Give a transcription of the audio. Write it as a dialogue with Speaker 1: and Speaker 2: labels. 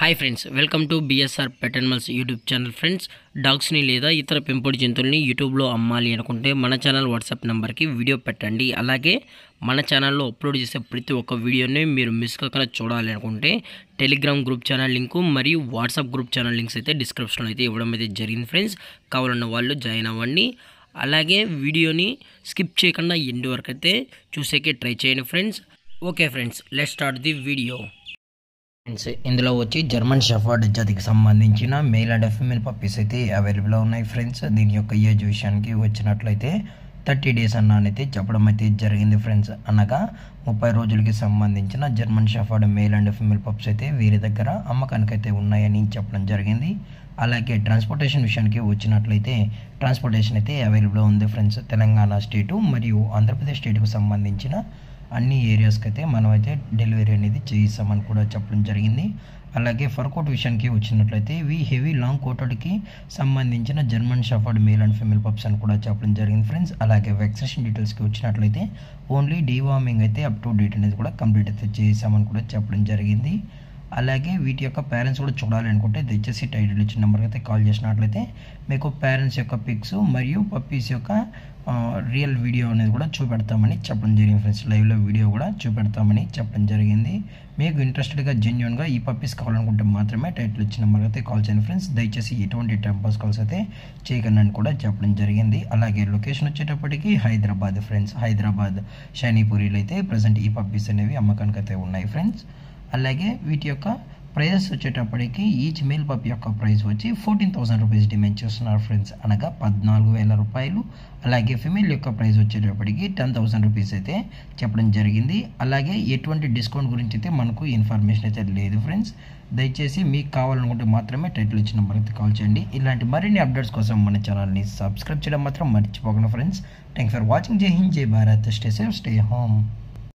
Speaker 1: Hi friends, welcome to BSR pet animals YouTube channel. Friends, డాగ్స్ని లేదా ఇతర పెంపుడు జంతువుల్ని యూట్యూబ్లో అమ్మాలి అనుకుంటే మన ఛానల్ వాట్సాప్ నెంబర్కి వీడియో పెట్టండి. అలాగే మన ఛానల్లో అప్లోడ్ చేసే ప్రతి ఒక్క వీడియోని మీరు మిస్ కాకుండా చూడాలి అనుకుంటే టెలిగ్రామ్ గ్రూప్ ఛానల్ లింకు మరియు వాట్సాప్ గ్రూప్ ఛానల్ లింక్స్ అయితే డిస్క్రిప్షన్లో అయితే ఇవ్వడం అయితే జరిగింది. ఫ్రెండ్స్, కావాలన్న వాళ్ళు జాయిన్ అవ్వండి. అలాగే వీడియోని స్కిప్ చేయకుండా ఎండ్ వరకు అయితే చూసేకే ట్రై చేయండి friends. Okay friends, let's start the video. ఇందులో వచ్చి జర్మన్ షెఫర్డ్ జాతికి సంబంధించిన మేల్ అండ్ ఫీమేల్ పప్పీస్ అయితే అవైలబుల్లో ఉన్నాయి ఫ్రెండ్స్. దీని యొక్క ఏజ్ విషయానికి వచ్చినట్లయితే 30 days అన్నైతే చెప్పడం అయితే జరిగింది ఫ్రెండ్స్. అనగా 30 రోజులకి సంబంధించిన German shepherd male and female pups అయితే వీరి దగ్గర అమ్మకానికి అయితే ఉన్నాయని చెప్పడం జరిగింది. అలాగే ట్రాన్స్పోర్టేషన్ విషయానికి వచ్చినట్లయితే ట్రాన్స్పోర్టేషన్ అయితే అవైలబుల్లో ఉంది ఫ్రెండ్స్. తెలంగాణ స్టేటు మరియు ఆంధ్రప్రదేశ్ స్టేట్కు సంబంధించిన అన్ని ఏరియాస్కి అయితే మనమైతే డెలివరీ అనేది చేయిస్తామని కూడా చెప్పడం జరిగింది. అలాగే ఫర్ కోట్ విషయానికి వచ్చినట్లయితే ఇవి హెవీ లాంగ్ కోటెడ్కి సంబంధించిన German shepherd male and female pups అని కూడా చెప్పడం జరిగింది ఫ్రెండ్స్. అలాగే వ్యాక్సినేషన్ డీటెయిల్స్కి వచ్చినట్లయితే ఓన్లీ డీవార్మింగ్ అయితే అప్ టు డేట్ అనేది కూడా కంప్లీట్ అయితే చేసామని కూడా చెప్పడం జరిగింది. అలాగే వీటి యొక్క పేరెంట్స్ కూడా చూడాలి అనుకుంటే దయచేసి టైటిల్ ఇచ్చిన నెంబర్కి అయితే కాల్ చేసినట్లయితే మీకు పేరెంట్స్ యొక్క పిక్స్ మరియు పప్పీస్ యొక్క రియల్ వీడియో అనేది కూడా చూపెడతామని చెప్పడం జరిగింది ఫ్రెండ్స్. లైవ్లో వీడియో కూడా చూపెడతామని చెప్పడం జరిగింది. మీకు ఇంట్రెస్టెడ్గా జెన్యున్గా ఈ పప్పీస్ కావాలనుకుంటే మాత్రమే టైటిల్ ఇచ్చిన నెంబర్కి అయితే కాల్ చేయండి ఫ్రెండ్స్. దయచేసి ఎటువంటి టైంపాస్ కాల్స్ అయితే చేయకండి అని కూడా చెప్పడం జరిగింది. అలాగే లొకేషన్ వచ్చేటప్పటికి హైదరాబాద్ ఫ్రెండ్స్. హైదరాబాద్ షైనీపూరిలో అయితే ప్రజెంట్ ఈ పప్పీస్ అనేవి అమ్మకానికి అయితే ఉన్నాయి ఫ్రెండ్స్. అలాగే వీటి యొక్క ప్రైజెస్ వచ్చేటప్పటికి ఈచ్ మేల్ పప్పీ యొక్క ప్రైస్ వచ్చి 14,000 రూపీస్ డిమాండ్ చేస్తున్నారు ఫ్రెండ్స్, అనగా 14,000 రూపాయలు. అలాగే ఫిమేల్ యొక్క ప్రైస్ వచ్చేటప్పటికి 10,000 రూపీస్ అయితే చెప్పడం జరిగింది. అలాగే ఎటువంటి డిస్కౌంట్ గురించి అయితే మనకు ఇన్ఫర్మేషన్ అయితే లేదు ఫ్రెండ్స్. దయచేసి మీకు కావాలనుకుంటే మాత్రమే టైటిల్ ఇచ్చిన నెంబర్కి అయితే కాల్ చేయండి. ఇలాంటి మరిన్ని అప్డేట్స్ కోసం మన ఛానల్ని సబ్స్క్రైబ్ చేయడం మాత్రం మర్చిపోకండి ఫ్రెండ్స్. Thanks for watching. జై హింద్, జై Bharat. Stay safe, stay home.